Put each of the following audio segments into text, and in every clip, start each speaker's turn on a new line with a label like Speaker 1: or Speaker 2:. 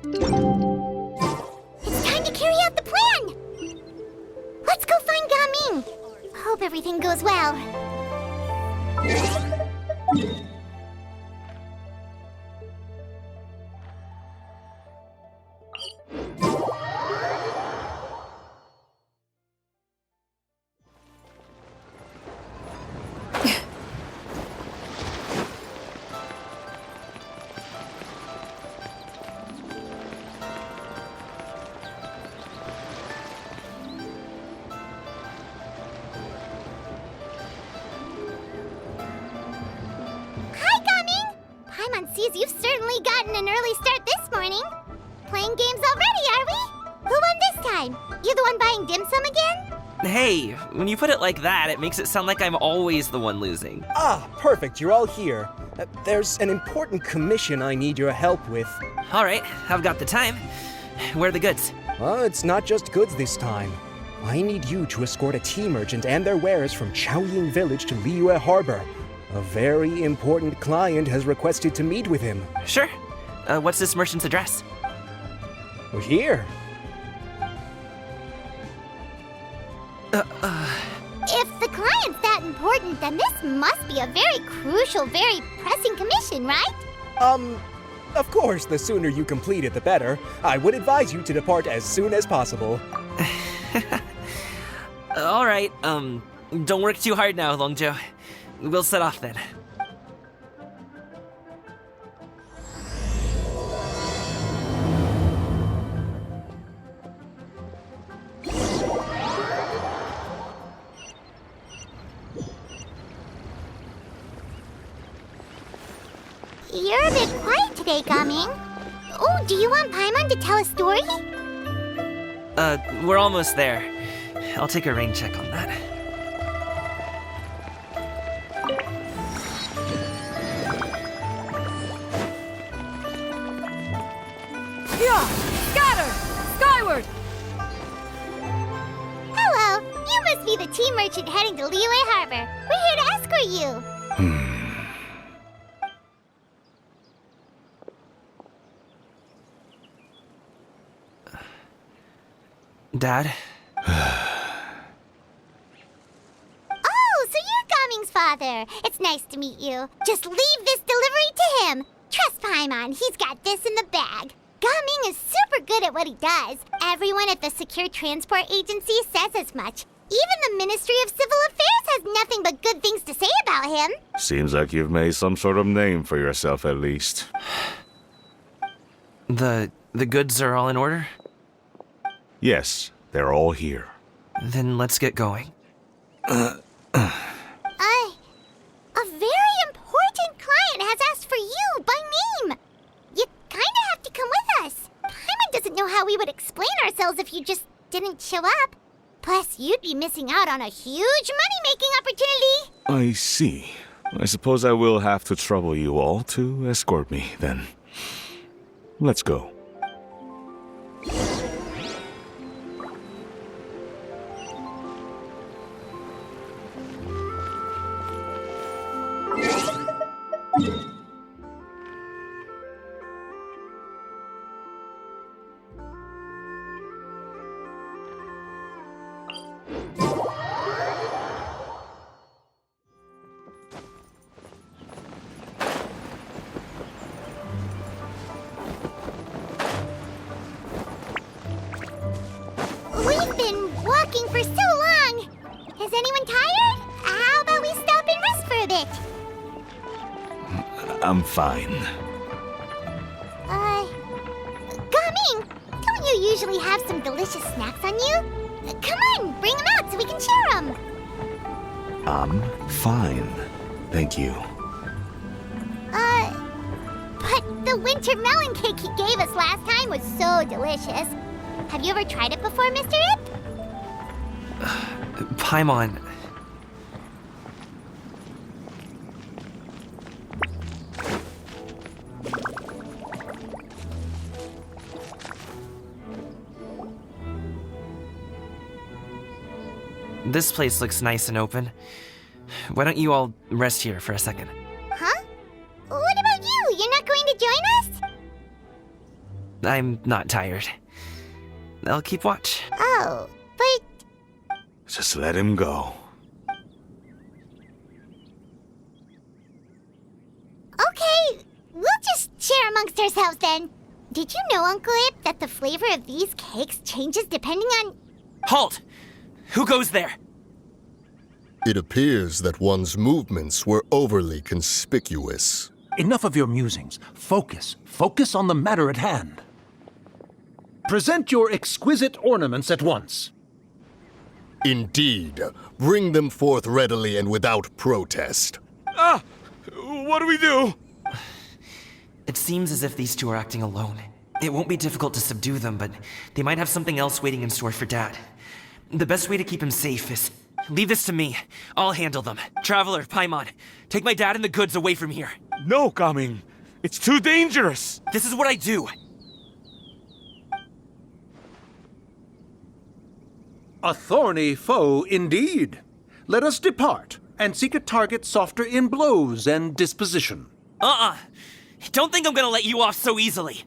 Speaker 1: It's time to carry out the plan! Let's go find Gaming! Hope everything goes well. Sees you've certainly gotten an early start this morning. Playing games already, are we? Who won this time? You the one buying dim sum again?
Speaker 2: Hey, when you put it like that, it makes it sound like I'm always the one losing.
Speaker 3: Ah, perfect, you're all here. There's an important commission I need your help with.
Speaker 2: All right, I've got the time. Where are the goods?
Speaker 3: Well, it's not just goods this time. I need you to escort a tea merchant and their wares from Chaoying Village to Liyue Harbor. A very important client has requested to meet with him.
Speaker 2: Sure. What's this merchant's address?
Speaker 3: Here.
Speaker 1: If the client's that important, then this must be a very crucial, very pressing commission, right?
Speaker 3: Of course, the sooner you complete it, the better. I would advise you to depart as soon as possible.
Speaker 2: All right, don't work too hard now, Longjo. We'll set off then.
Speaker 1: You're a bit quiet today, Gaming. Oh, do you want Paimon to tell a story?
Speaker 2: We're almost there. I'll take a rain check on that.
Speaker 4: Scatter! Skyward!
Speaker 1: Hello, you must be the tea merchant heading to Liyue Harbor. We're here to escort you.
Speaker 2: Dad?
Speaker 1: Oh, so you're Gaming's father. It's nice to meet you. Just leave this delivery to him. Trust Paimon, he's got this in the bag. Gaming is super good at what he does. Everyone at the Secure Transport Agency says as much. Even the Ministry of Civil Affairs has nothing but good things to say about him.
Speaker 5: Seems like you've made some sort of name for yourself at least.
Speaker 2: The goods are all in order?
Speaker 5: Yes, they're all here.
Speaker 2: Then let's get going.
Speaker 1: A very important client has asked for you by name. You kinda have to come with us. Paimon doesn't know how we would explain ourselves if you just didn't show up. Plus, you'd be missing out on a huge money-making opportunity.
Speaker 5: I see. I suppose I will have to trouble you all to escort me, then. Let's go.
Speaker 1: We've been walking for so long. Is anyone tired? How about we stop and rest for a bit?
Speaker 5: I'm fine.
Speaker 1: Gaming, don't you usually have some delicious snacks on you? Come on, bring them out so we can share them.
Speaker 5: I'm fine. Thank you.
Speaker 1: But the winter melon cake he gave us last time was so delicious. Have you ever tried it before, Mr. Ip?
Speaker 2: Paimon. This place looks nice and open. Why don't you all rest here for a second?
Speaker 1: Huh? What about you? You're not going to join us?
Speaker 2: I'm not tired. I'll keep watch.
Speaker 1: Oh, but
Speaker 5: Just let him go.
Speaker 1: okay, we'll just share amongst ourselves then. Did you know, Uncle Ip, that the flavor of these cakes changes depending on...
Speaker 2: Halt! Who goes there?
Speaker 4: It appears that one's movements were overly conspicuous.
Speaker 6: Enough of your musings. Focus. Focus on the matter at hand. Present your exquisite ornaments at once.
Speaker 4: Indeed. Bring them forth readily and without protest.
Speaker 5: Ah! What do we do?
Speaker 2: It seems as if these two are acting alone. It won't be difficult to subdue them, but they might have something else waiting in store for Dad. The best way to keep him safe is... leave this to me. I'll handle them. Traveler, Paimon, take my dad and the goods away from here.
Speaker 5: No, Gaming. It's too dangerous.
Speaker 2: This is what I do.
Speaker 6: A thorny foe indeed. Let us depart and seek a target softer in blows and disposition.
Speaker 2: Don't think I'm gonna let you off so easily.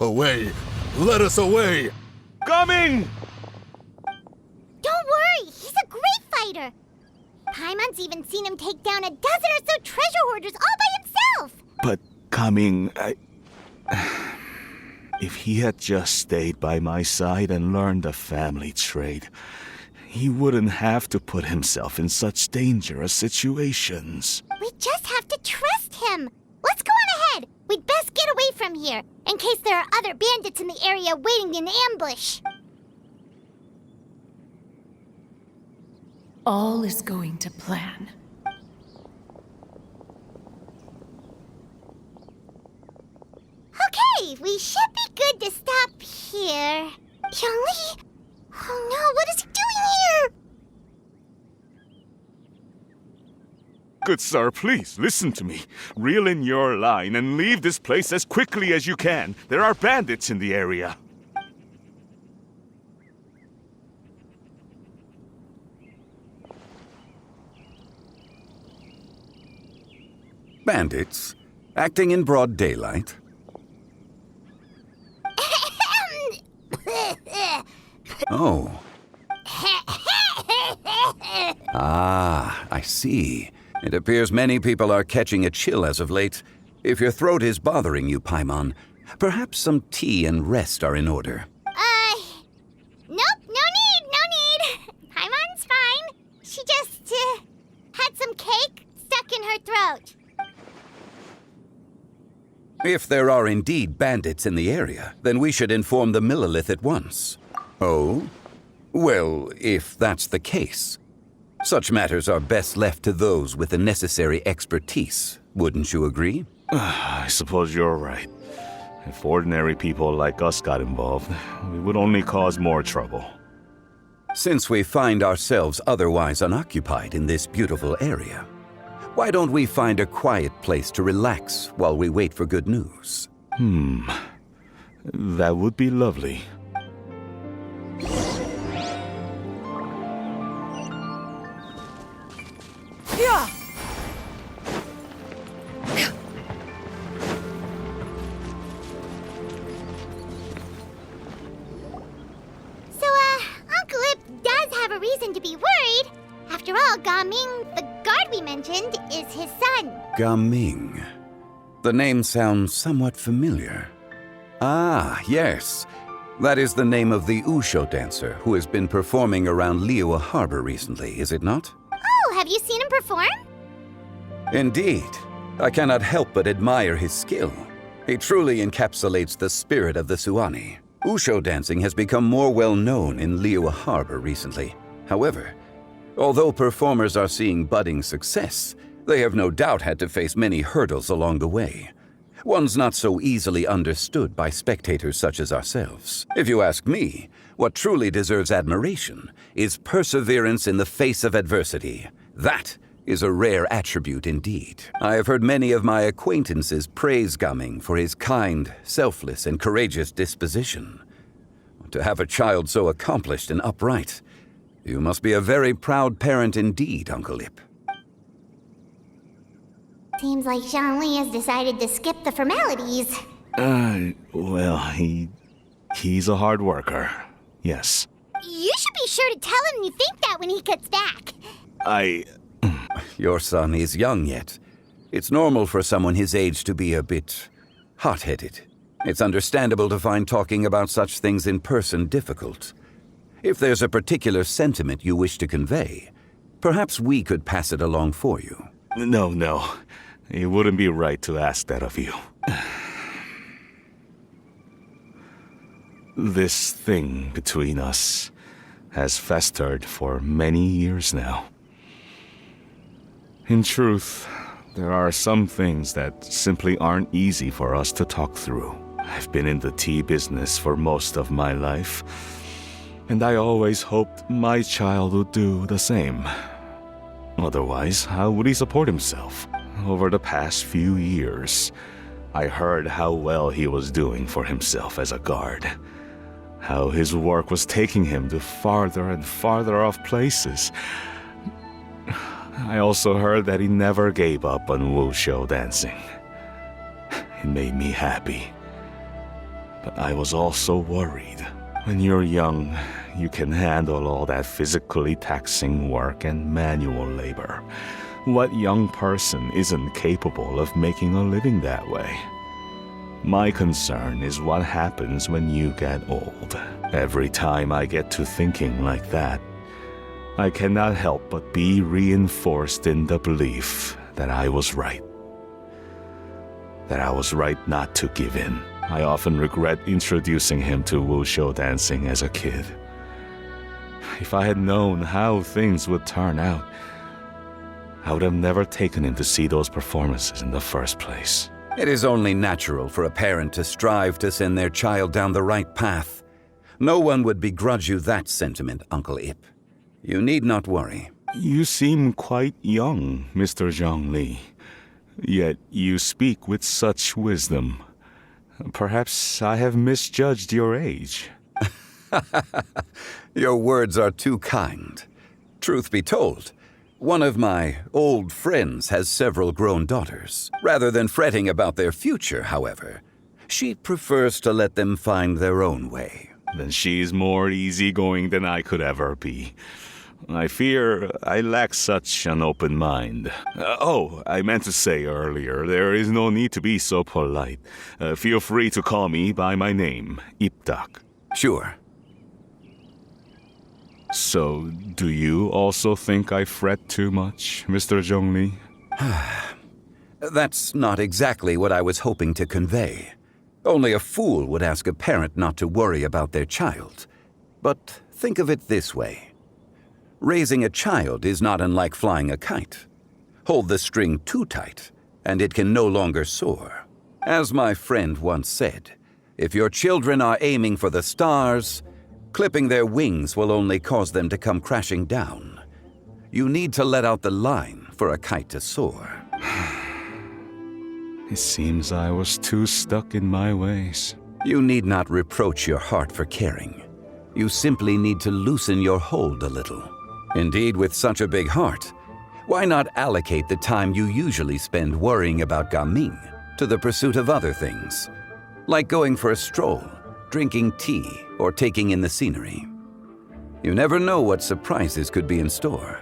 Speaker 4: Away! Let us away!
Speaker 5: Gaming!
Speaker 1: Don't worry, he's a great fighter. Paimon's even seen him take down a dozen or so treasure hoarders all by himself.
Speaker 5: But, Gaming, if he had just stayed by my side and learned the family trade, he wouldn't have to put himself in such dangerous situations.
Speaker 1: We just have to trust him. Let's go on ahead. We'd best get away from here, in case there are other bandits in the area waiting in ambush.
Speaker 7: All is going to plan.
Speaker 1: Okay, we should be good to stop here. Yangli? Oh no, what is he doing here?
Speaker 5: Good sir, please, listen to me. Reel in your line and leave this place as quickly as you can. There are bandits in the area.
Speaker 8: Bandits? Acting in broad daylight? Oh. Ah, I see. It appears many people are catching a chill as of late. If your throat is bothering you, Paimon, perhaps some tea and rest are in order.
Speaker 1: Nope, no need. Paimon's fine. She just, had some cake stuck in her throat.
Speaker 8: If there are indeed bandits in the area, then we should inform the Millelith at once. Oh? Well, if that's the case, such matters are best left to those with the necessary expertise, wouldn't you agree?
Speaker 5: I suppose you're right. If ordinary people like us got involved, we would only cause more trouble.
Speaker 8: Since we find ourselves otherwise unoccupied in this beautiful area, why don't we find a quiet place to relax while we wait for good news?
Speaker 5: That would be lovely.
Speaker 1: So, Uncle Ip does have a reason to be worried. After all, Gaming, the guard we mentioned, is his son.
Speaker 8: Gaming. The name sounds somewhat familiar. Ah, yes. That is the name of the Usho dancer who has been performing around Liyue Harbor recently, is it not?
Speaker 1: Oh, have you seen him perform?
Speaker 8: Indeed. I cannot help but admire his skill. He truly encapsulates the spirit of the Suani. Usho dancing has become more well known in Liyue Harbor recently. However, although performers are seeing budding success, they have no doubt had to face many hurdles along the way. One's not so easily understood by spectators such as ourselves. If you ask me, what truly deserves admiration is perseverance in the face of adversity. That is a rare attribute indeed. I have heard many of my acquaintances praise Gaming for his kind, selfless, and courageous disposition. To have a child so accomplished and upright, you must be a very proud parent indeed, Uncle Ip.
Speaker 1: Seems like Zhangli has decided to skip the formalities.
Speaker 5: Well, he's a hard worker. Yes.
Speaker 1: You should be sure to tell him you think that when he gets back.
Speaker 8: Your son is young yet. It's normal for someone his age to be a bit hot-headed. It's understandable to find talking about such things in person difficult. If there's a particular sentiment you wish to convey, perhaps we could pass it along for you.
Speaker 5: No. It wouldn't be right to ask that of you. This thing between us has festered for many years now. In truth, there are some things that simply aren't easy for us to talk through. I've been in the tea business for most of my life, and I always hoped my child would do the same. Otherwise, how would he support himself? Over the past few years, I heard how well he was doing for himself as a guard. How his work was taking him to farther and farther off places. I also heard that he never gave up on wushou dancing. It made me happy. But I was also worried. When you're young, you can handle all that physically taxing work and manual labor. What young person isn't capable of making a living that way? My concern is what happens when you get old. Every time I get to thinking like that, I cannot help but be reinforced in the belief that I was right. That I was right not to give in. I often regret introducing him to wushou dancing as a kid. If I had known how things would turn out, I would have never taken him to see those performances in the first place.
Speaker 8: It is only natural for a parent to strive to send their child down the right path. No one would begrudge you that sentiment, Uncle Ip. You need not worry.
Speaker 5: You seem quite young, Mr. Zhongli. Yet you speak with such wisdom. Perhaps I have misjudged your age.
Speaker 8: Your words are too kind. Truth be told, one of my old friends has several grown daughters. Rather than fretting about their future, however, she prefers to let them find their own way.
Speaker 5: Then she's more easygoing than I could ever be. I fear I lack such an open mind. I meant to say earlier, there is no need to be so polite. Feel free to call me by my name, Ipdak.
Speaker 8: Sure.
Speaker 5: So, do you also think I fret too much, Mr. Zhongli?
Speaker 8: That's not exactly what I was hoping to convey. Only a fool would ask a parent not to worry about their child. But think of it this way. Raising a child is not unlike flying a kite. Hold the string too tight, and it can no longer soar. As my friend once said, if your children are aiming for the stars, clipping their wings will only cause them to come crashing down. You need to let out the line for a kite to soar.
Speaker 5: It seems I was too stuck in my ways.
Speaker 8: You need not reproach your heart for caring. You simply need to loosen your hold a little. Indeed, with such a big heart, why not allocate the time you usually spend worrying about Gaming to the pursuit of other things, like going for a stroll, drinking tea, or taking in the scenery? You never know what surprises could be in store.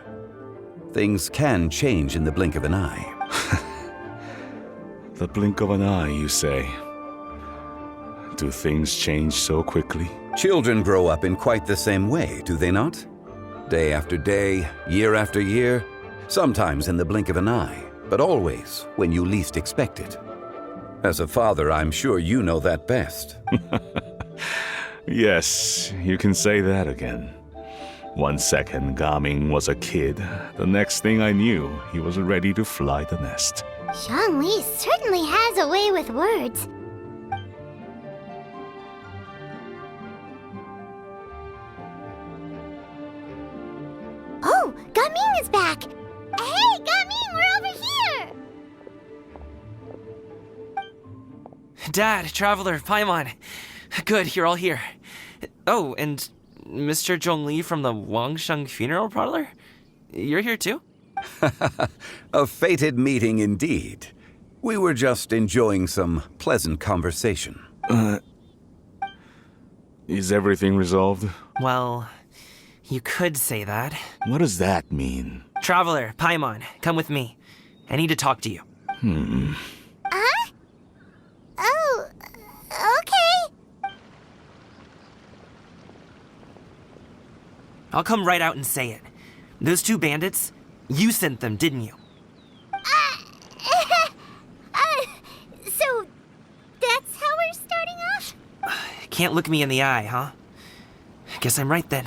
Speaker 8: Things can change in the blink of an eye.
Speaker 5: The blink of an eye, you say? Do things change so quickly?
Speaker 8: Children grow up in quite the same way, do they not? Day after day, year after year, sometimes in the blink of an eye, but always when you least expect it. As a father, I'm sure you know that best.
Speaker 5: Yes, you can say that again. 1 second, Gaming was a kid. The next thing I knew, he was ready to fly the nest.
Speaker 1: Zhongli certainly has a way with words. Oh, Gaming is back! Hey, Gaming, we're over here!
Speaker 2: Dad, Traveler, Paimon. Good, you're all here. Oh, and Mr. Zhongli from the Wangsheng Funeral Parlor? You're here too?
Speaker 8: A fated meeting indeed. We were just enjoying some pleasant conversation.
Speaker 5: Is everything resolved?
Speaker 2: Well, you could say that.
Speaker 5: What does that mean?
Speaker 2: Traveler, Paimon, come with me. I need to talk to you.
Speaker 1: Huh? Oh, okay.
Speaker 2: I'll come right out and say it. Those two bandits, you sent them, didn't you?
Speaker 1: So that's how we're starting off?
Speaker 2: Can't look me in the eye, huh? Guess I'm right then.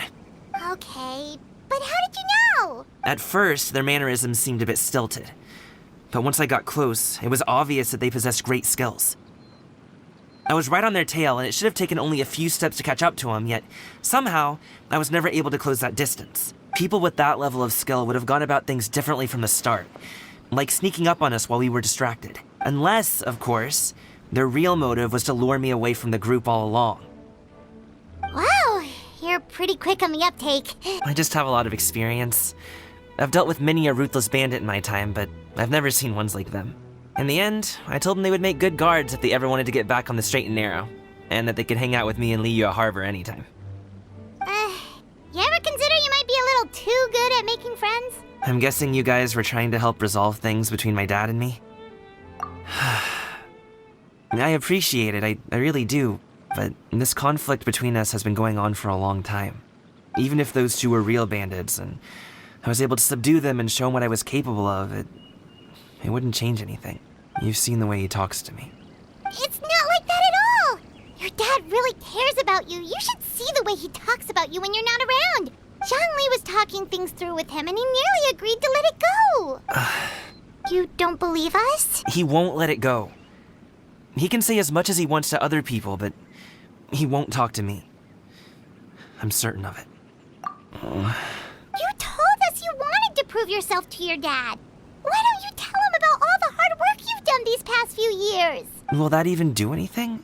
Speaker 1: Okay, but how did you know?
Speaker 2: At first, their mannerisms seemed a bit stilted. But once I got close, it was obvious that they possessed great skills. I was right on their tail, and it should have taken only a few steps to catch up to them, yet somehow, I was never able to close that distance. People with that level of skill would have gone about things differently from the start, like sneaking up on us while we were distracted. Unless, of course, their real motive was to lure me away from the group all along.
Speaker 1: Wow, you're pretty quick on the uptake.
Speaker 2: I just have a lot of experience. I've dealt with many a ruthless bandit in my time, but I've never seen ones like them. In the end, I told them they would make good guards if they ever wanted to get back on the straight and narrow, and that they could hang out with me in Liyue Harbor anytime.
Speaker 1: You ever consider you might be a little too good at making friends?
Speaker 2: I'm guessing you guys were trying to help resolve things between my dad and me? I appreciate it, I really do, but this conflict between us has been going on for a long time. Even if those two were real bandits, and I was able to subdue them and show them what I was capable of, it wouldn't change anything. You've seen the way he talks to me.
Speaker 1: It's not like that at all! Your dad really cares about you. You should see the way he talks about you when you're not around. Zhongli was talking things through with him, and he nearly agreed to let it go. You don't believe us?
Speaker 2: He won't let it go. He can say as much as he wants to other people, but he won't talk to me. I'm certain of it.
Speaker 1: You told us you wanted to prove yourself to your dad. Why don't you tell him about all the hard work you've done these past few years?
Speaker 2: Will that even do anything?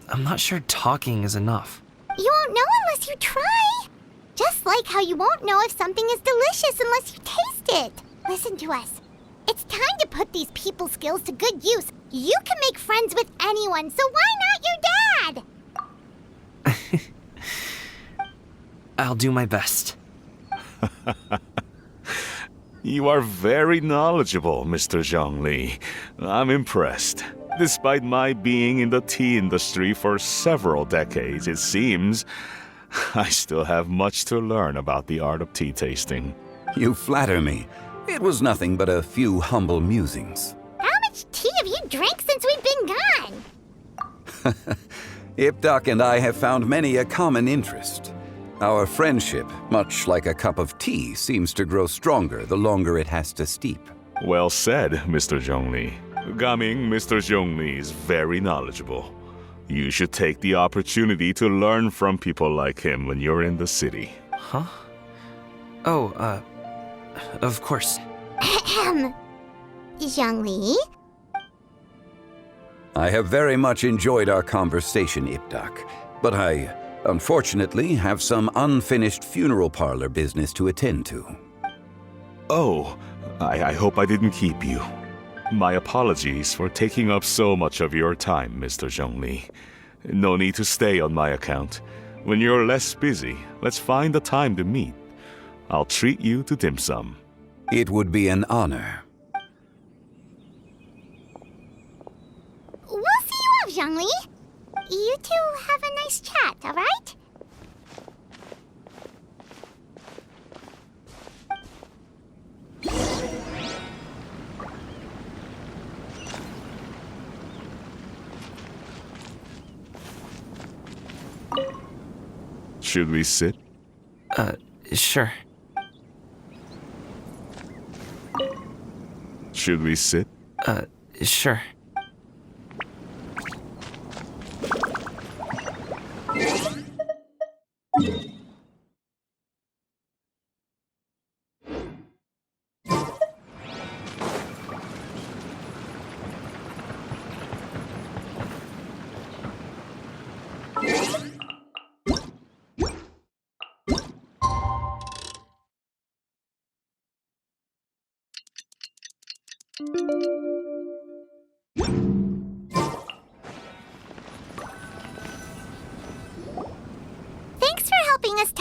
Speaker 2: I'm not sure talking is enough.
Speaker 1: You won't know unless you try. Just like how you won't know if something is delicious unless you taste it. Listen to us. It's time to put these people skills to good use. You can make friends with anyone, so why not your dad?
Speaker 2: I'll do my best.
Speaker 5: You are very knowledgeable, Mr. Zhongli. I'm impressed. Despite my being in the tea industry for several decades, it seems I still have much to learn about the art of tea tasting.
Speaker 8: You flatter me. It was nothing but a few humble musings.
Speaker 1: How much tea have you drank since we've been gone?
Speaker 8: Ipdak and I have found many a common interest. Our friendship, much like a cup of tea, seems to grow stronger the longer it has to steep.
Speaker 5: Well said, Mr. Zhongli. Gaming, Mr. Zhongli is very knowledgeable. You should take the opportunity to learn from people like him when you're in the city.
Speaker 2: Huh? Oh, of course.
Speaker 1: Zhongli?
Speaker 8: I have very much enjoyed our conversation, Ipdak, but I, unfortunately, have some unfinished funeral parlor business to attend to.
Speaker 5: Oh, I hope I didn't keep you. My apologies for taking up so much of your time, Mr. Zhongli. No need to stay on my account. When you're less busy, let's find a time to meet. I'll treat you to dim sum.
Speaker 8: It would be an honor.
Speaker 1: We'll see you off, Zhongli. You two have a nice chat, all right?
Speaker 5: Should we sit?
Speaker 2: Sure.
Speaker 5: Should we sit?
Speaker 2: Sure.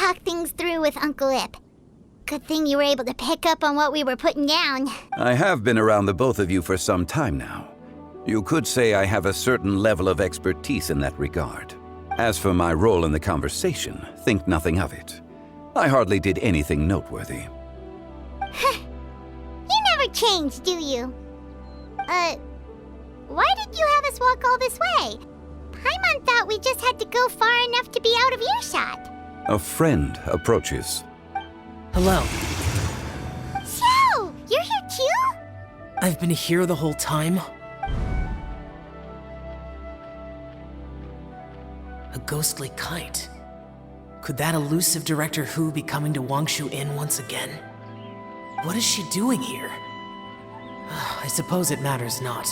Speaker 1: talk things through with Uncle Ip. Good thing you were able to pick up on what we were putting down.
Speaker 8: I have been around the both of you for some time now. You could say I have a certain level of expertise in that regard. As for my role in the conversation, think nothing of it. I hardly did anything noteworthy.
Speaker 1: You never change, do you? Why did you have us walk all this way? Paimon thought we just had to go far enough to be out of earshot.
Speaker 8: A friend approaches.
Speaker 2: Hello.
Speaker 1: Xiao, you're here too?
Speaker 2: I've been here the whole time? A ghostly kite. Could that elusive Director Hu be coming to Wangshu Inn once again? What is she doing here? I suppose it matters not.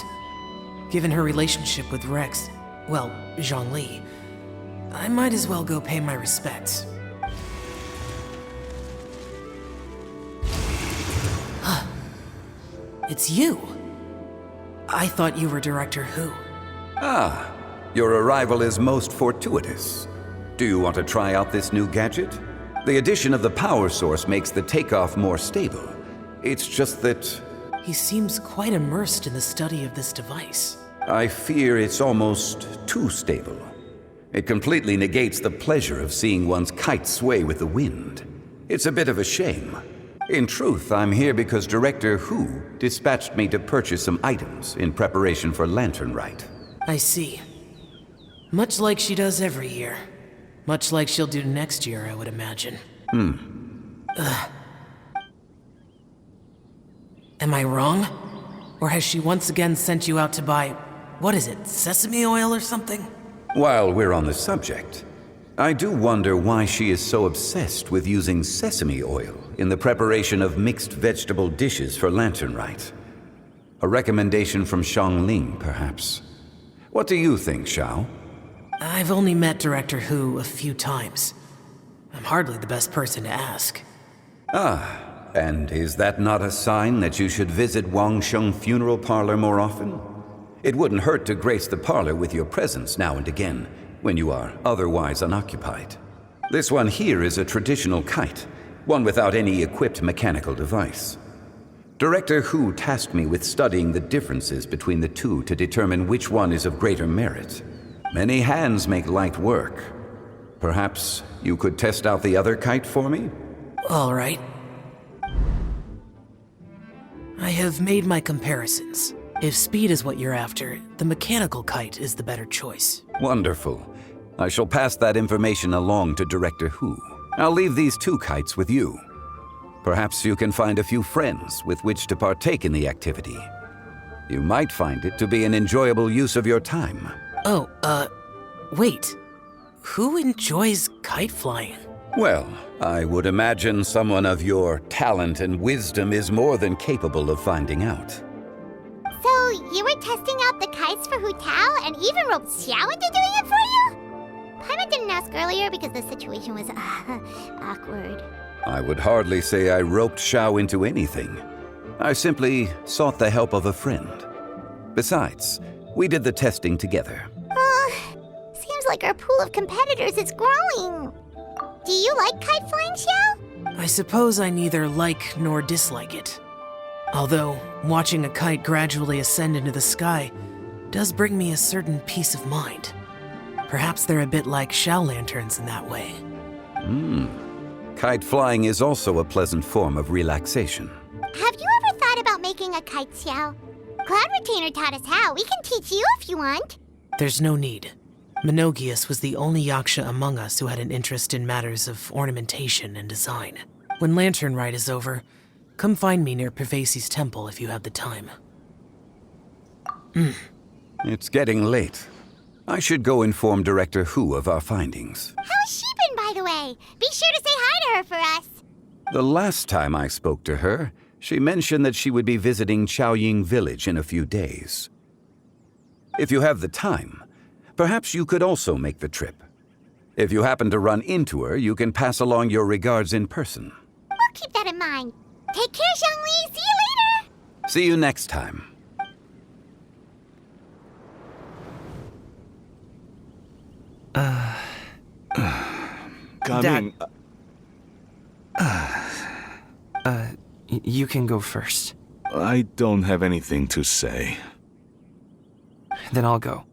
Speaker 2: Given her relationship with Rex, well, Zhongli, I might as well go pay my respects. It's you! I thought you were Director Hu.
Speaker 8: Ah, your arrival is most fortuitous. Do you want to try out this new gadget? The addition of the power source makes the takeoff more stable. It's just that...
Speaker 2: He seems quite immersed in the study of this device.
Speaker 8: I fear it's almost too stable. It completely negates the pleasure of seeing one's kite sway with the wind. It's a bit of a shame. In truth, I'm here because Director Hu dispatched me to purchase some items in preparation for Lantern Rite.
Speaker 2: I see. Much like she does every year. Much like she'll do next year, I would imagine. Am I wrong? Or has she once again sent you out to buy, what is it, sesame oil or something?
Speaker 8: While we're on the subject, I do wonder why she is so obsessed with using sesame oil in the preparation of mixed vegetable dishes for Lantern Rite. A recommendation from Xiangling, perhaps. What do you think, Xiao?
Speaker 2: I've only met Director Hu a few times. I'm hardly the best person to ask.
Speaker 8: And is that not a sign that you should visit Wangsheng Funeral Parlor more often? It wouldn't hurt to grace the parlor with your presence now and again, when you are otherwise unoccupied. This one here is a traditional kite, one without any equipped mechanical device. Director Hu tasked me with studying the differences between the two to determine which one is of greater merit. Many hands make light work. Perhaps you could test out the other kite for me?
Speaker 2: All right. I have made my comparisons. If speed is what you're after, the mechanical kite is the better choice.
Speaker 8: Wonderful. I shall pass that information along to Director Hu. I'll leave these two kites with you. Perhaps you can find a few friends with which to partake in the activity. You might find it to be an enjoyable use of your time.
Speaker 2: Oh, wait. Who enjoys kite flying?
Speaker 8: Well, I would imagine someone of your talent and wisdom is more than capable of finding out.
Speaker 1: So, you were testing out the kites for Hu Tao and even roped Xiao into doing it for you? Paimon didn't ask earlier because the situation was, awkward.
Speaker 8: I would hardly say I roped Xiao into anything. I simply sought the help of a friend. Besides, we did the testing together.
Speaker 1: Seems like our pool of competitors is growing. Do you like kite flying, Xiao?
Speaker 2: I suppose I neither like nor dislike it. Although, watching a kite gradually ascend into the sky does bring me a certain peace of mind. Perhaps they're a bit like shell lanterns in that way.
Speaker 8: Kite flying is also a pleasant form of relaxation.
Speaker 1: Have you ever thought about making a kite, Xiao? Cloud Retainer taught us how. We can teach you if you want.
Speaker 2: There's no need. Menogius was the only Yaksha among us who had an interest in matters of ornamentation and design. When Lantern Rite is over, come find me near Pervasi's temple if you have the time.
Speaker 8: It's getting late. I should go inform Director Hu of our findings.
Speaker 1: How has she been, by the way? Be sure to say hi to her for us.
Speaker 8: The last time I spoke to her, she mentioned that she would be visiting Chaoying Village in a few days. If you have the time, perhaps you could also make the trip. If you happen to run into her, you can pass along your regards in person.
Speaker 1: We'll keep that in mind. Take care, Zhongli. See you later.
Speaker 8: See you next time.
Speaker 5: Coming.
Speaker 2: You can go first.
Speaker 5: I don't have anything to say.
Speaker 2: Then I'll go.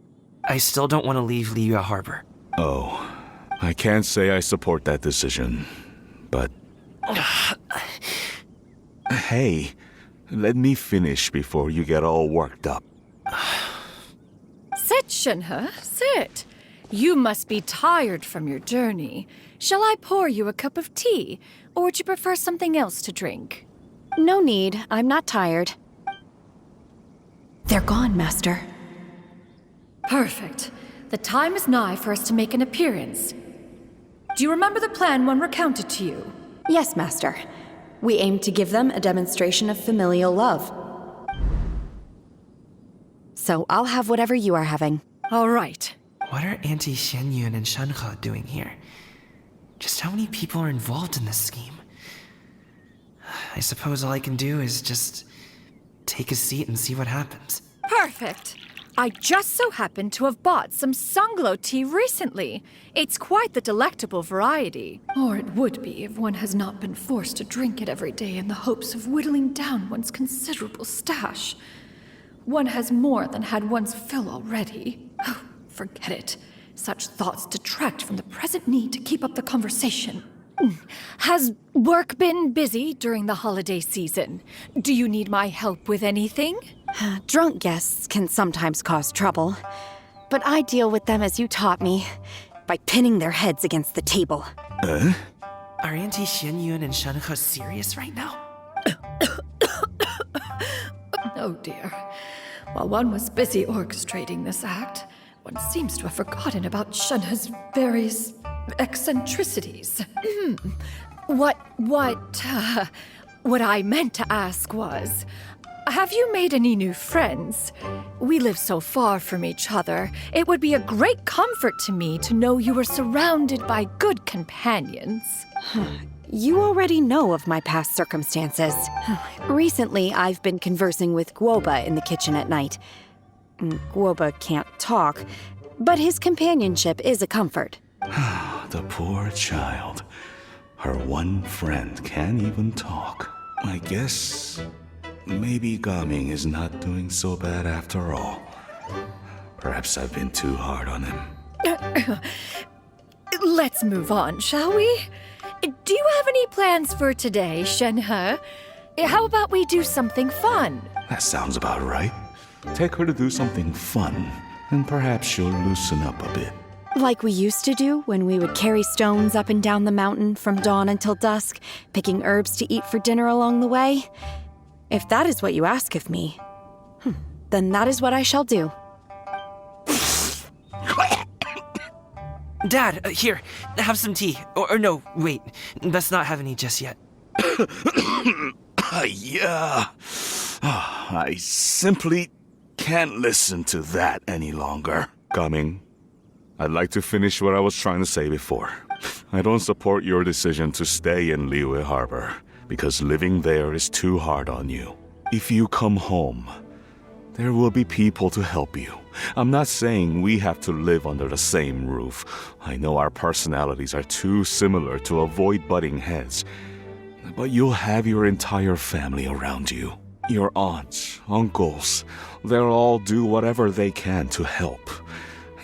Speaker 2: I still don't want to leave Liyue Harbor.
Speaker 5: Oh, I can't say I support that decision, but... Hey, let me finish before you get all worked up.
Speaker 7: Sit, Shenhe, sit. You must be tired from your journey. Shall I pour you a cup of tea, or would you prefer something else to drink?
Speaker 9: No need. I'm not tired. They're gone, Master.
Speaker 7: Perfect. The time is nigh for us to make an appearance. Do you remember the plan when recounted to you?
Speaker 9: Yes, Master. We aim to give them a demonstration of familial love. So I'll have whatever you are having.
Speaker 7: All right.
Speaker 2: What are Auntie Xianyun and Shenhe doing here? Just how many people are involved in this scheme? I suppose all I can do is just take a seat and see what happens.
Speaker 7: Perfect. I just so happen to have bought some Sunglow tea recently. It's quite the delectable variety. Or it would be if one has not been forced to drink it every day in the hopes of whittling down one's considerable stash. One has more than had one's fill already. Oh, forget it. Such thoughts detract from the present need to keep up the conversation. Has work been busy during the holiday season? Do you need my help with anything?
Speaker 9: Drunk guests can sometimes cause trouble, but I deal with them as you taught me, by pinning their heads against the table.
Speaker 2: Are Auntie Xianyun and Shenhe serious right now?
Speaker 7: Oh dear. While one was busy orchestrating this act, one seems to have forgotten about Shenhe's various eccentricities. What I meant to ask was, have you made any new friends? We live so far from each other. It would be a great comfort to me to know you were surrounded by good companions.
Speaker 9: You already know of my past circumstances. Recently, I've been conversing with Guoba in the kitchen at night. Guoba can't talk, but his companionship is a comfort.
Speaker 5: The poor child. Her one friend can't even talk. I guess maybe Gaming is not doing so bad after all. Perhaps I've been too hard on him.
Speaker 7: Let's move on, shall we? Do you have any plans for today, Shenhe? How about we do something fun?
Speaker 5: That sounds about right. Take her to do something fun, and perhaps she'll loosen up a bit.
Speaker 9: Like we used to do when we would carry stones up and down the mountain from dawn until dusk, picking herbs to eat for dinner along the way. If that is what you ask of me, then that is what I shall do.
Speaker 2: Dad, here, have some tea. Or no, wait, let's not have any just yet.
Speaker 5: Yeah. I simply can't listen to that any longer. Coming. I'd like to finish what I was trying to say before. I don't support your decision to stay in Liyue Harbor, because living there is too hard on you. If you come home, there will be people to help you. I'm not saying we have to live under the same roof. I know our personalities are too similar to avoid butting heads. But you'll have your entire family around you. Your aunts, uncles, they'll all do whatever they can to help.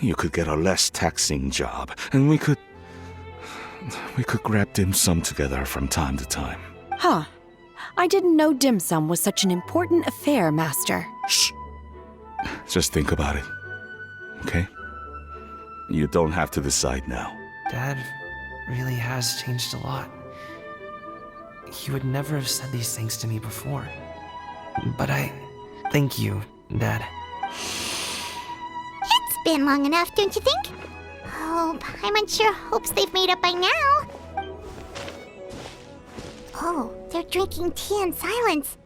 Speaker 5: You could get a less taxing job, and we could grab dim sum together from time to time.
Speaker 9: Huh. I didn't know dim sum was such an important affair, Master.
Speaker 5: Shh. Just think about it, okay? You don't have to decide now.
Speaker 2: Dad really has changed a lot. He would never have said these things to me before. But I thank you, Dad.
Speaker 1: It's been long enough, don't you think? Oh, Paimon sure hopes they've made up by now. Oh, they're drinking tea in silence.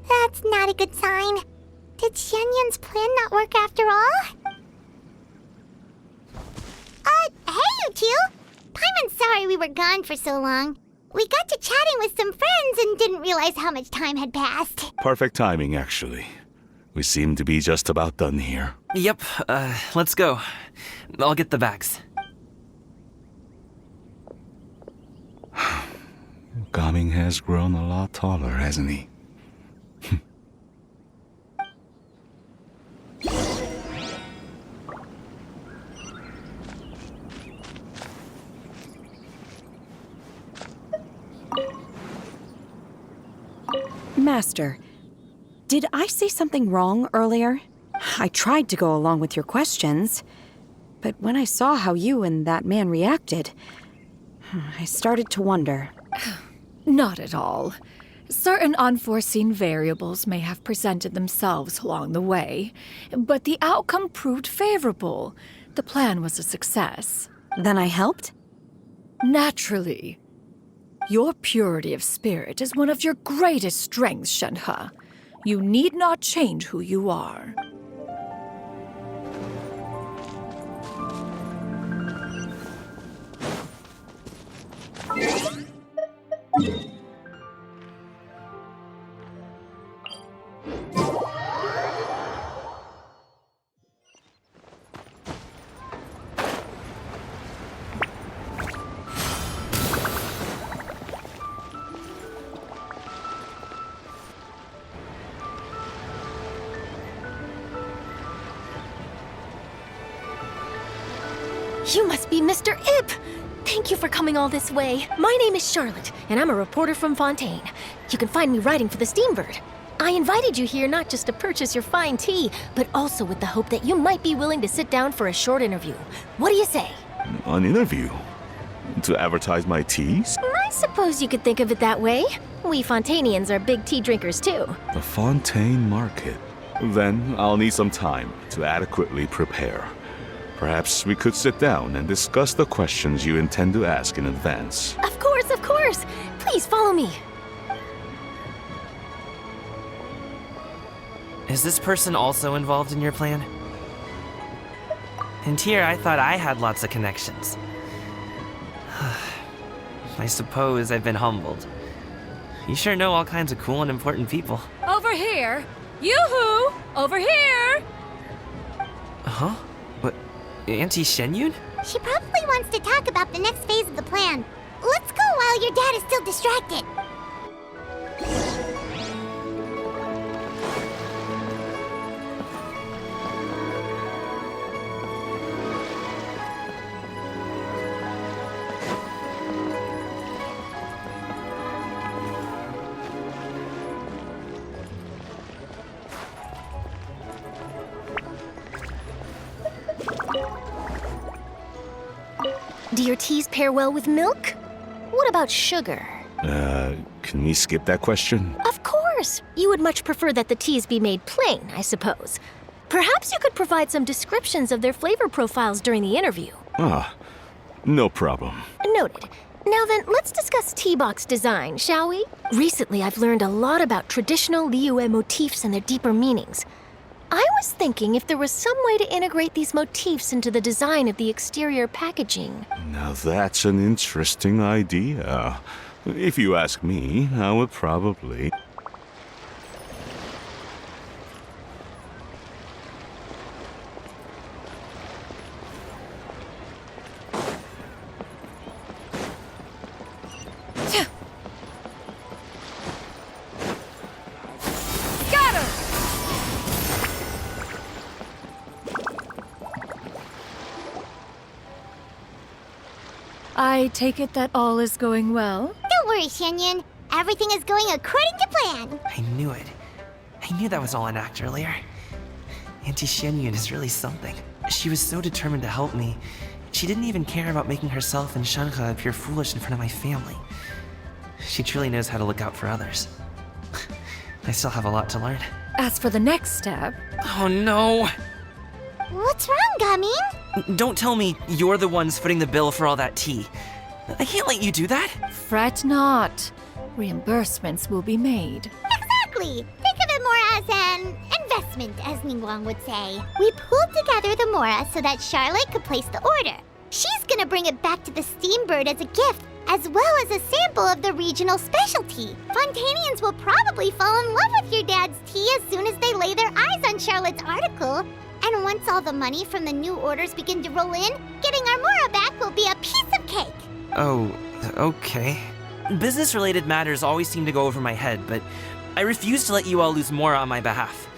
Speaker 1: That's not a good sign. Did Xianyun's plan not work after all? Hey you two! Paimon's sorry we were gone for so long. We got to chatting with some friends and didn't realize how much time had passed.
Speaker 5: Perfect timing, actually. We seem to be just about done here.
Speaker 2: Yep, let's go. I'll get the bags.
Speaker 5: Gaming has grown a lot taller, hasn't he?
Speaker 9: Master, did I say something wrong earlier? I tried to go along with your questions, but when I saw how you and that man reacted, I started to wonder.
Speaker 7: Not at all. Certain unforeseen variables may have presented themselves along the way, but the outcome proved favorable. The plan was a success.
Speaker 9: Then I helped?
Speaker 7: Naturally. Your purity of spirit is one of your greatest strengths, Shenhe. You need not change who you are.
Speaker 10: You must be Mr. Ip! Thank you for coming all this way. My name is Charlotte, and I'm a reporter from Fontaine. You can find me writing for the Steambird. I invited you here not just to purchase your fine tea, but also with the hope that you might be willing to sit down for a short interview. What do you say?
Speaker 5: An interview? To advertise my teas?
Speaker 10: I suppose you could think of it that way. We Fontainians are big tea drinkers too.
Speaker 5: The Fontaine Market. Then I'll need some time to adequately prepare. Perhaps we could sit down and discuss the questions you intend to ask in advance.
Speaker 10: Of course, of course! Please follow me.
Speaker 2: Is this person also involved in your plan? And here I thought I had lots of connections. I suppose I've been humbled. You sure know all kinds of cool and important people.
Speaker 7: Over here! Yoo-hoo! Over here!
Speaker 2: Huh? What? Auntie Shenyun?
Speaker 1: She probably wants to talk about the next phase of the plan. Let's go while your dad is still distracted.
Speaker 10: Do your teas pair well with milk? What about sugar?
Speaker 5: Can we skip that question?
Speaker 10: Of course! You would much prefer that the teas be made plain, I suppose. Perhaps you could provide some descriptions of their flavor profiles during the interview.
Speaker 5: Ah, no problem.
Speaker 10: Noted. Now then, let's discuss tea box design, shall we? Recently, I've learned a lot about traditional Liyue motifs and their deeper meanings. I was thinking if there was some way to integrate these motifs into the design of the exterior packaging.
Speaker 5: Now that's an interesting idea. If you ask me, I would probably...
Speaker 7: I take it that all is going well?
Speaker 1: Don't worry, Shenyun. Everything is going according to plan.
Speaker 2: I knew it. I knew that was all an act earlier. Auntie Shenyun is really something. She was so determined to help me. She didn't even care about making herself and Shenhe appear foolish in front of my family. She truly knows how to look out for others. I still have a lot to learn.
Speaker 7: As for the next step...
Speaker 2: Oh no!
Speaker 1: What's wrong, Gaming?
Speaker 2: Don't tell me you're the ones footing the bill for all that tea. I can't let you do that.
Speaker 7: Fret not. Reimbursements will be made.
Speaker 1: Exactly! Think of it more as an investment, as Ningguang would say. We pooled together the Mora so that Charlotte could place the order. She's gonna bring it back to the Steambird as a gift, as well as a sample of the regional specialty. Fontainians will probably fall in love with your dad's tea as soon as they lay their eyes on Charlotte's article. And once all the money from the new orders begin to roll in, getting our Mora back will be a piece of cake.
Speaker 2: Oh, okay. Business-related matters always seem to go over my head, but I refuse to let you all lose more on my behalf.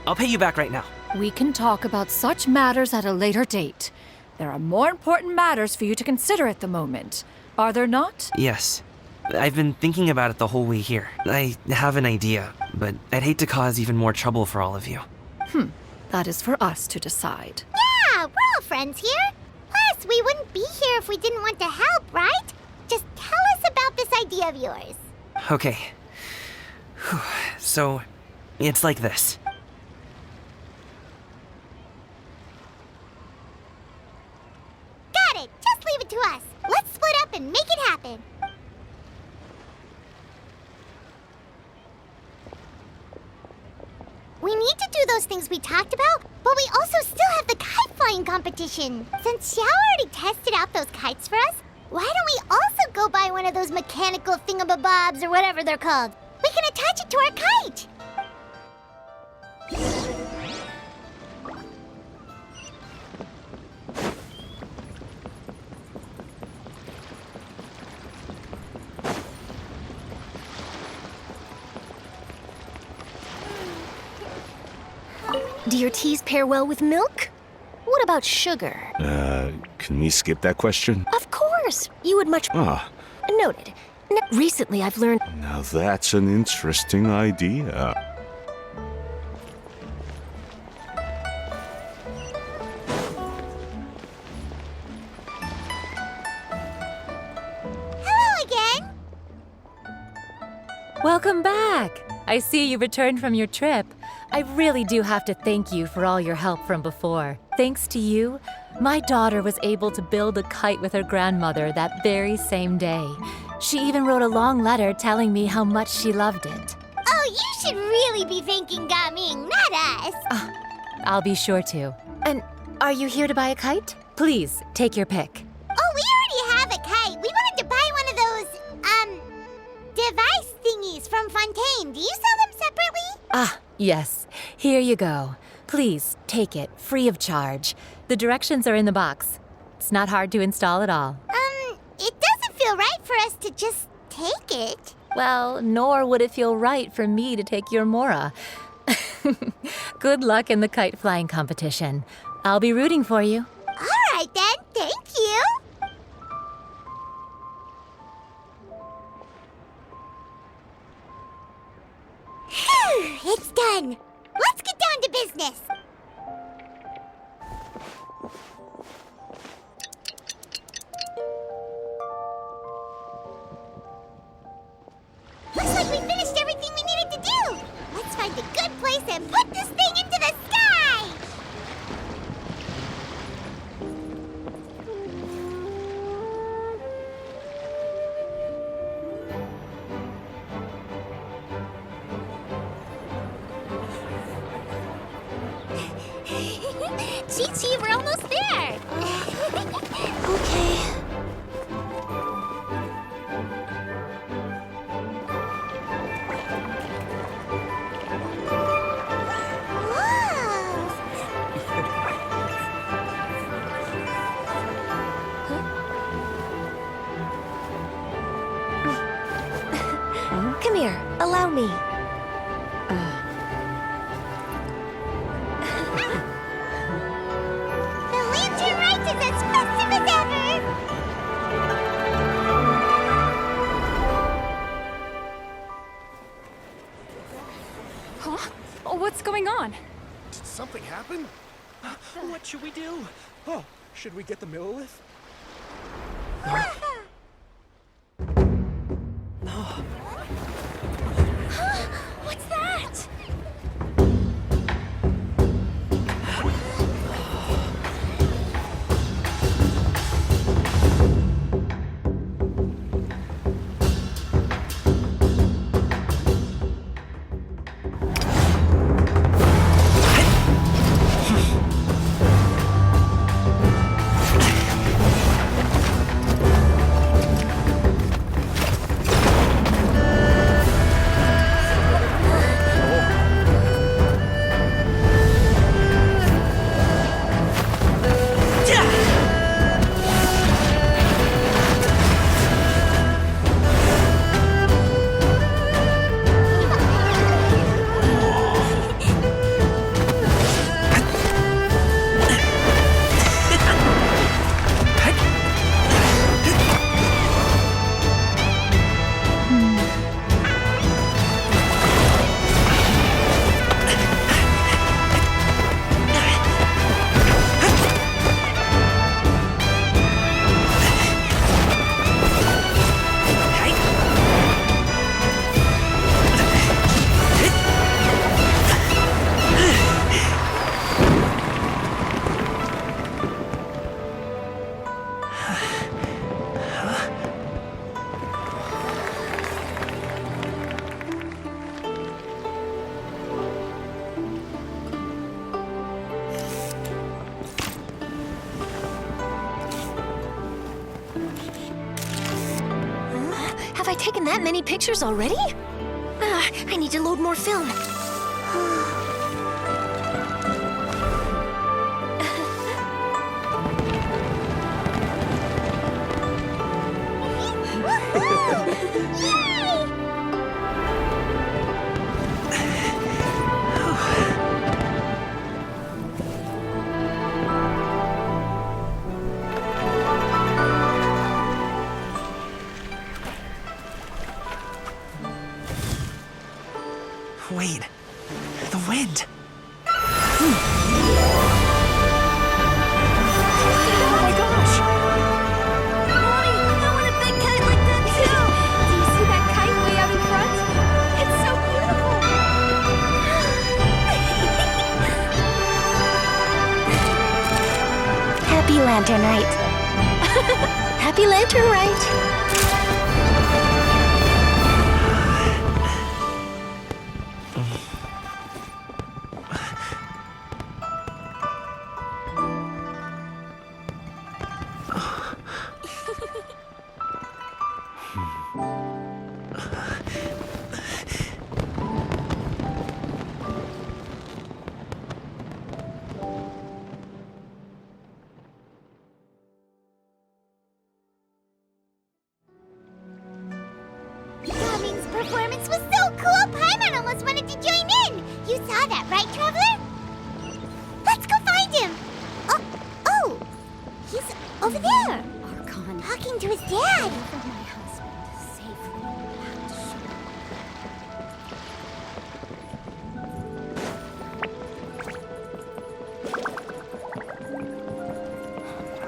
Speaker 2: I'll pay you back right now.
Speaker 7: We can talk about such matters at a later date. There are more important matters for you to consider at the moment, are there not?
Speaker 2: Yes. I've been thinking about it the whole way here. I have an idea, but I'd hate to cause even more trouble for all of you.
Speaker 7: That is for us to decide.
Speaker 1: Yeah, we're all friends here. Plus, we wouldn't be here if we didn't want to help, right? Just tell us about this idea of yours.
Speaker 2: Okay. Whew. So, it's like this.
Speaker 1: Got it. Just leave it to us. Let's split up and make it happen. We need to do those things we talked about, but we also still have the kite flying competition. Since Xiao already tested out those kites for us, why don't we also go buy one of those mechanical thingamabobs or whatever they're called? We can attach it to our kite.
Speaker 10: Do your teas pair well with milk? What about sugar?
Speaker 5: Can we skip that question?
Speaker 10: Of course! You would much...
Speaker 5: Ah,
Speaker 10: Noted. Recently, I've learned...
Speaker 5: now that's an interesting idea.
Speaker 1: Hello again.
Speaker 11: Welcome back! I see you returned from your trip. I really do have to thank you for all your help from before. Thanks to you, my daughter was able to build a kite with her grandmother that very same day. She even wrote a long letter telling me how much she loved it.
Speaker 1: Oh, you should really be thanking Gaming, not us.
Speaker 11: I'll be sure to.
Speaker 10: And are you here to buy a kite?
Speaker 11: Please, take your pick.
Speaker 1: Oh, we already have a kite. We wanted to buy one of those, device thingies from Fontaine. Do you sell them separately?
Speaker 11: Yes. Here you go. Please, take it, free of charge. The directions are in the box. It's not hard to install at all.
Speaker 1: It doesn't feel right for us to just take it.
Speaker 11: Well, nor would it feel right for me to take your Mora. Good luck in the kite flying competition. I'll be rooting for you.
Speaker 1: All right, then. Thank you. Phew, it's done. Let's get down to business. Looks like we finished everything we needed to do. Let's find a good place and put this thing into the sky. Chi-Chi, we're almost there.
Speaker 10: Okay. Come here. Allow me.
Speaker 1: The lantern rite is as festive as ever!
Speaker 7: Huh? Oh, what's going on?
Speaker 3: Did something happen? What should we do? Oh, should we get the Millilith?
Speaker 10: What's that? taken that many pictures already? I need to load more film.
Speaker 2: Wait, the wind.
Speaker 7: Oh my gosh!
Speaker 1: Mommy, I want a big kite like that too!
Speaker 7: Do you see that kite way out in front? It's so beautiful!
Speaker 1: Happy Lantern Rite.
Speaker 10: Happy Lantern Rite.
Speaker 1: Gaming's performance was so cool, Paimon almost wanted to join in! You saw that, right, Traveler? Let's go find him! Oh! He's over there!
Speaker 9: Archon.
Speaker 1: Talking to his dad!
Speaker 9: My husband safely back to shore.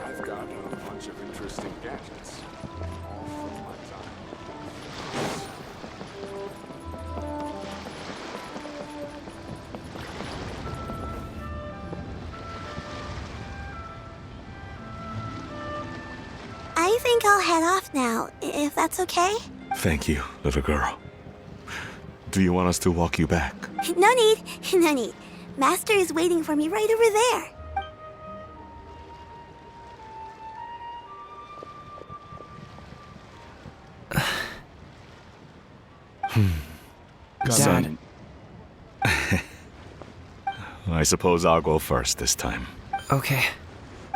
Speaker 12: I've got a bunch of interesting gadgets. All from my time.
Speaker 1: I think I'll head off now, if that's okay.
Speaker 5: Thank you, little girl. Do you want us to walk you back?
Speaker 1: No need, no need. Master is waiting for me right over there.
Speaker 2: Dad.
Speaker 5: I suppose I'll go first this time.
Speaker 2: Okay.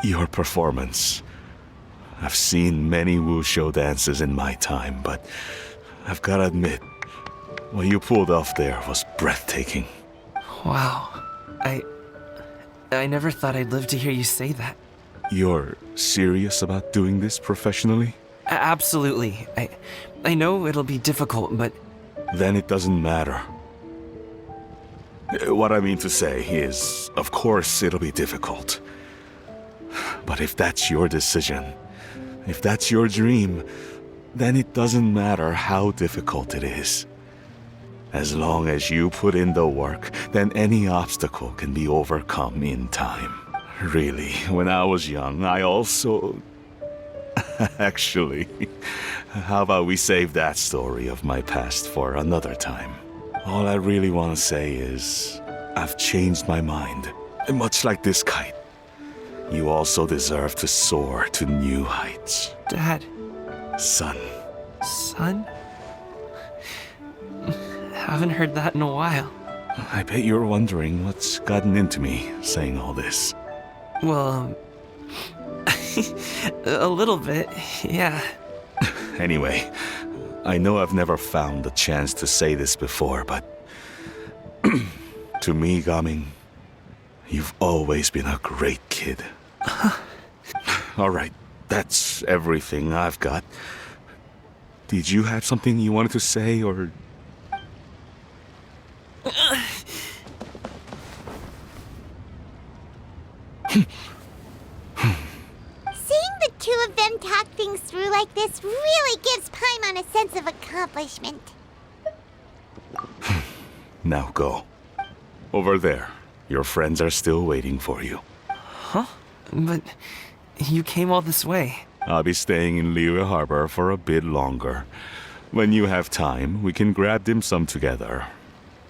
Speaker 5: Your performance. I've seen many wuxia dances in my time, but I've got to admit, what you pulled off there was breathtaking.
Speaker 2: Wow. I never thought I'd live to hear you say that.
Speaker 5: You're serious about doing this professionally?
Speaker 2: Absolutely. I know it'll be difficult, but...
Speaker 5: Then it doesn't matter. What I mean to say is, of course it'll be difficult. But if that's your decision, if that's your dream, then it doesn't matter how difficult it is. As long as you put in the work, then any obstacle can be overcome in time. Really, when I was young, I also... Actually, how about we save that story of my past for another time? All I really want to say is, I've changed my mind. Much like this kite, you also deserve to soar to new heights.
Speaker 2: Dad.
Speaker 5: Son.
Speaker 2: Son? Haven't heard that in a while.
Speaker 5: I bet you're wondering what's gotten into me saying all this.
Speaker 2: Well, a little bit, yeah.
Speaker 5: Anyway, I know I've never found the chance to say this before, but to me, Gaming, you've always been a great kid. All right, that's everything I've got. Did you have something you wanted to say, or...
Speaker 1: Seeing the two of them talk things through like this really gives Paimon a sense of accomplishment.
Speaker 5: Now go. Over there. Your friends are still waiting for you.
Speaker 2: Huh? But you came all this way.
Speaker 5: I'll be staying in Liyue Harbor for a bit longer. When you have time, we can grab dim sum together.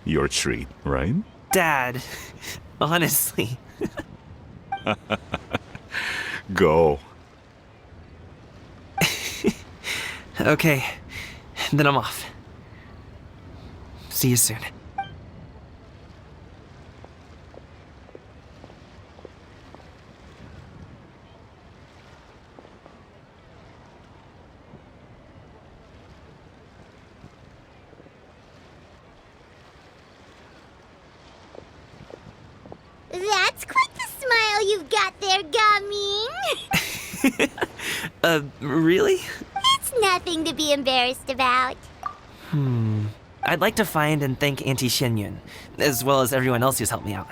Speaker 5: Your treat, right?
Speaker 2: Dad, honestly.
Speaker 5: Go.
Speaker 2: Okay, Then I'm off. See you soon.
Speaker 1: That's quite the smile you've got there, Gumming.
Speaker 2: Really?
Speaker 1: It's nothing to be embarrassed about.
Speaker 2: I'd like to find and thank Auntie Xinyun, as well as everyone else who's helped me out.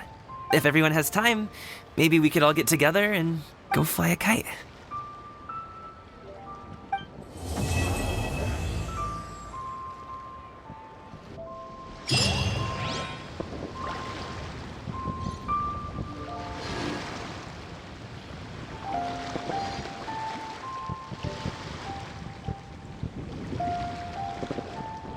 Speaker 2: If everyone has time, maybe we could all get together and go fly a kite.